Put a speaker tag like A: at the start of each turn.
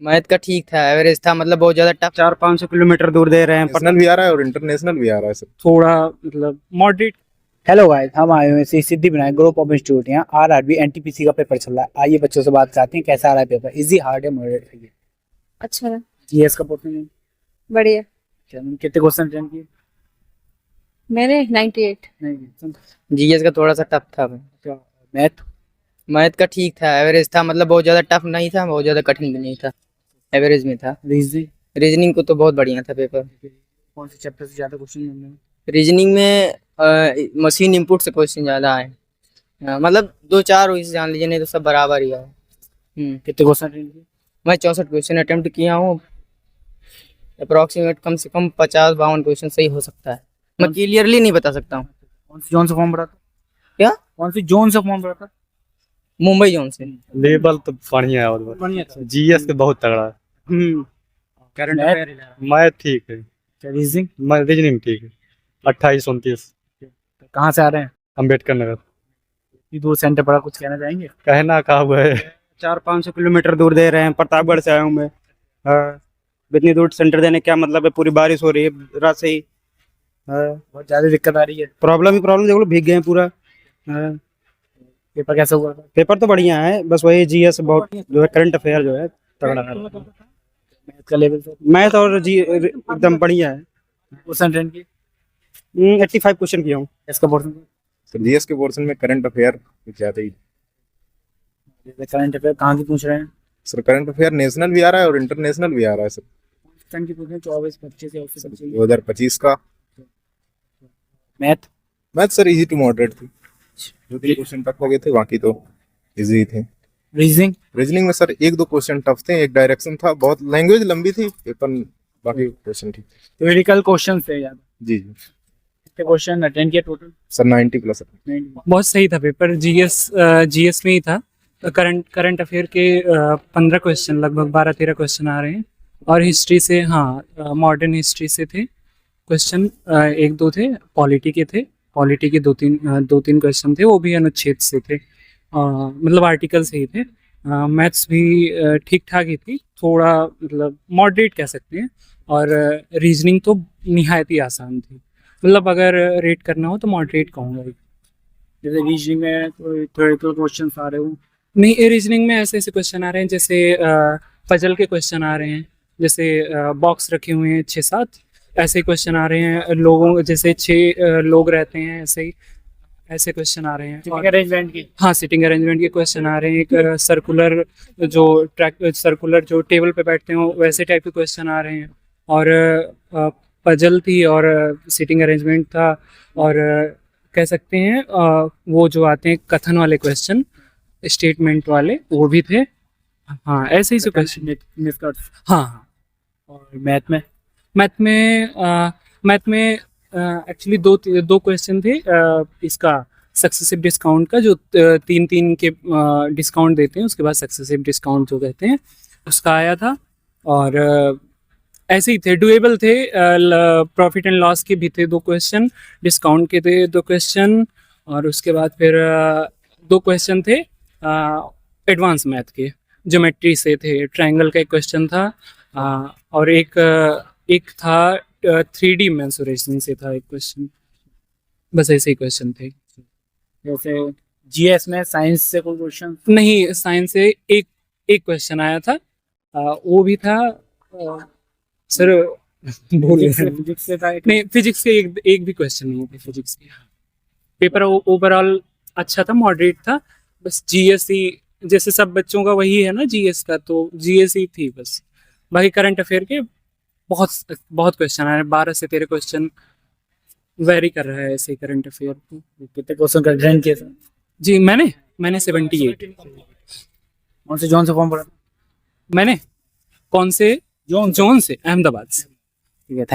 A: Math का ठीक था, एवरेज था, मतलब बहुत ज्यादा टफ।
B: 400-500 किलोमीटर दूर दे रहे हैं पर
C: नेशनल भी आ रहा है और इंटरनेशनल भी आ रहा है सर।
B: थोड़ा मतलब मॉडरेट।
D: हेलो गाइस, हम आए हुए हैं Siddhi Vinayak group of institute. यहाँ आरआरबी एनटीपीसी का पेपर चल रहा है। आइए बच्चों से बात करते हैं कैसा आ रहा है पेपर। इजी, हार्ड है, मॉडरेट है?
E: अच्छा है,
D: जीएस का पोर्शन
E: बढ़िया।
D: कितने क्वेश्चन अटेंड किए?
E: मैंने 98।
D: नहीं।
A: जीएस का थोड़ा सा टफ था।
D: मैथ?
A: मैथ का ठीक था, एवरेज था, मतलब बहुत ज्यादा टफ नहीं था, बहुत ज्यादा कठिन भी नहीं था, एवरेज में था।
D: रीजनिंग?
A: रीजनिंग को तो बहुत बढ़िया था पेपर।
D: कौन से चैप्टर से ज्यादा क्वेश्चन मिल रहे हैं?
A: रीजनिंग में मशीन इनपुट से क्वेश्चन ज़्यादा आए। मतलब 2-4 वैसे जान लीजिए, नहीं तो सब बराबर ही है।
D: कितने क्वेश्चन अटेंड किए?
A: मैं 64 क्वेश्चन अटेम्प्ट किया हूँ। अप्रॉक्सीमेट कम से कम 50-52 क्वेश्चन सही हो सकता है। मैं क्लियरली नहीं बता सकता हूँ।
D: कौन सी जोन से फॉर्म भरा था?
A: क्या?
D: कौन सी जोन से फॉर्म भरा था?
A: मुंबई जोन से।
F: लेवल तो बढ़िया है और
D: बढ़िया था।
F: जीएस के बहुत तगड़ा है।
D: Current affair?
F: मैथ ठीक है,
D: रीजनिंग?
F: रीजनिंग ठीक है। 28-29
D: कहाँ से आ रहे हैं?
F: अम्बेडकर नगर।
D: इतनी दूर सेंटर पड़ा, कुछ कहना चाहेंगे?
F: कहना कहा हुआ है।
B: 400-500 किलोमीटर दूर दे रहे हैं। प्रतापगढ़ से आया हूँ मैं। हाँ, इतनी दूर सेंटर देने क्या मतलब है? पूरी बारिश हो रही है रात से ही।
D: बहुत ज्यादा दिक्कत आ रही है।
B: प्रॉब्लम ही प्रॉब्लम, देख लो भीग गए हैं पूरा।
D: पेपर कैसा हुआ था?
B: पेपर तो बढ़िया है, बस वही जीएस बहुत जो है, करंट अफेयर जो है तगड़ा है।
D: मैथ का लेवल सर?
B: मैथ और जी एकदम बढ़िया है।
D: क्वेश्चन अटेंड किए?
B: 85 क्वेश्चन किया हूँ।
D: इसका पोर्शन?
C: सर जीएस के पोर्शन में करंट अफेयर कुछ ज्यादा ही।
D: करंट अफेयर कहाँ की पूछ रहे हैं?
C: सर करंट अफेयर नेशनल भी आ रहा है और इंटरनेशनल भी आ रहा है सर।
D: 24, 25 या
C: 2025 का।
D: Math?
C: Math sir easy to moderate थी। 2-3 क्वेश्चन टफ हो गए थे, बाकी तो इजी थे।
D: रीजनिंग?
C: रीजनिंग में सर 1-2 क्वेश्चन टफ थे, एक डायरेक्शन था, बहुत लैंग्वेज लंबी थी पेपर, बाकी क्वेश्चन ठीक थे।
D: थ्योरेटिकल क्वेश्चन थे ज्यादा?
C: जी जी
D: कितने क्वेश्चन अटेंड किए टोटल?
C: Sir 90 plus.
G: बहुत सही था पेपर। जीएस में ही था। करंट अफेयर के 15 क्वेश्चन, लगभग 12-13 क्वेश्चन आ रहे हैं। और हिस्ट्री से, हाँ, मॉडर्न हिस्ट्री से थे क्वेश्चन। 1-2 थे, पॉलिटी के थे। पॉलिटी के 2-3 क्वेश्चन थे, वो भी अनुच्छेद से थे। मतलब आर्टिकल से ही थे। मैथ्स भी ठीक ठाक ही थी, थोड़ा मतलब मॉडरेट कह सकते हैं। और रीजनिंग तो निहायत ही आसान थी। मतलब अगर रेट करना हो तो मॉडरेट कहूँगा।
D: जैसे रीजनिंग में थ्योरेटिकल क्वेश्चन आ रहे हो?
G: नहीं, रीजनिंग में ऐसे ऐसे क्वेश्चन आ रहे हैं, जैसे पजल के क्वेश्चन आ रहे हैं, जैसे बॉक्स रखे हुए हैं 6-7, ऐसे क्वेश्चन आ रहे हैं। लोगों जैसे 6 लोग रहते हैं, ऐसे ही ऐसे क्वेश्चन आ रहे हैं।
D: सिटिंग अरेंजमेंट की?
G: हाँ, सिटिंग अरेंजमेंट के क्वेश्चन आ रहे हैं। एक सर्कुलर जो टेबल पे बैठते हो वैसे टाइप के क्वेश्चन आ रहे हैं। और पजल थी और सिटिंग अरेंजमेंट था। और कह सकते हैं वो जो आते हैं कथन वाले क्वेश्चन, स्टेटमेंट वाले, वो भी थे। हाँ, ऐसे ही से क्वेश्चन। हाँ।
D: और मैथ में?
G: मैथ में एक्चुअली दो क्वेश्चन थे। इसका सक्सेसिव डिस्काउंट का, जो 3-3 के डिस्काउंट देते हैं, उसके बाद सक्सेसिव डिस्काउंट जो कहते हैं, उसका आया था। और ऐसे ही थे, डुएबल थे। प्रॉफिट एंड लॉस के भी थे 2 क्वेश्चन, डिस्काउंट के थे 2 क्वेश्चन। और उसके बाद फिर 2 क्वेश्चन थे एडवांस मैथ के, ज्योमेट्री से थे। ट्रायंगल का एक क्वेश्चन था। और एक था 3D मेंसुरेशन से था एक क्वेश्चन। बस ऐसे ही क्वेश्चन थे।
D: जैसे जीएस में साइंस से कोई क्वेश्चन?
G: नहीं, साइंस से एक क्वेश्चन आया था। वो भी था सर,
D: फिजिक्स से था?
G: नहीं, फिजिक्स के एक भी क्वेश्चन नहीं थे फिजिक्स के। पेपर ओवरऑल अच्छा था, मॉडरेट था। बस जीएस ही, जैसे सब बच्चों का वही है ना जीएस का, तो जीएस ही थी बस। बाकी करंट अफेयर के बहुत क्वेश्चन आ रहे हैं, 12 से 13 क्वेश्चन वेरी कर रहा है ऐसे करंट अफेयर।
D: कितने क्वेश्चन का अटेंड किए थे?
G: जी, मैंने 78।
D: कौन से जोन से फॉर्म भरा?
G: मैंने कौन से जोन से? अहमदाबाद से।
D: ठीक है, थैंक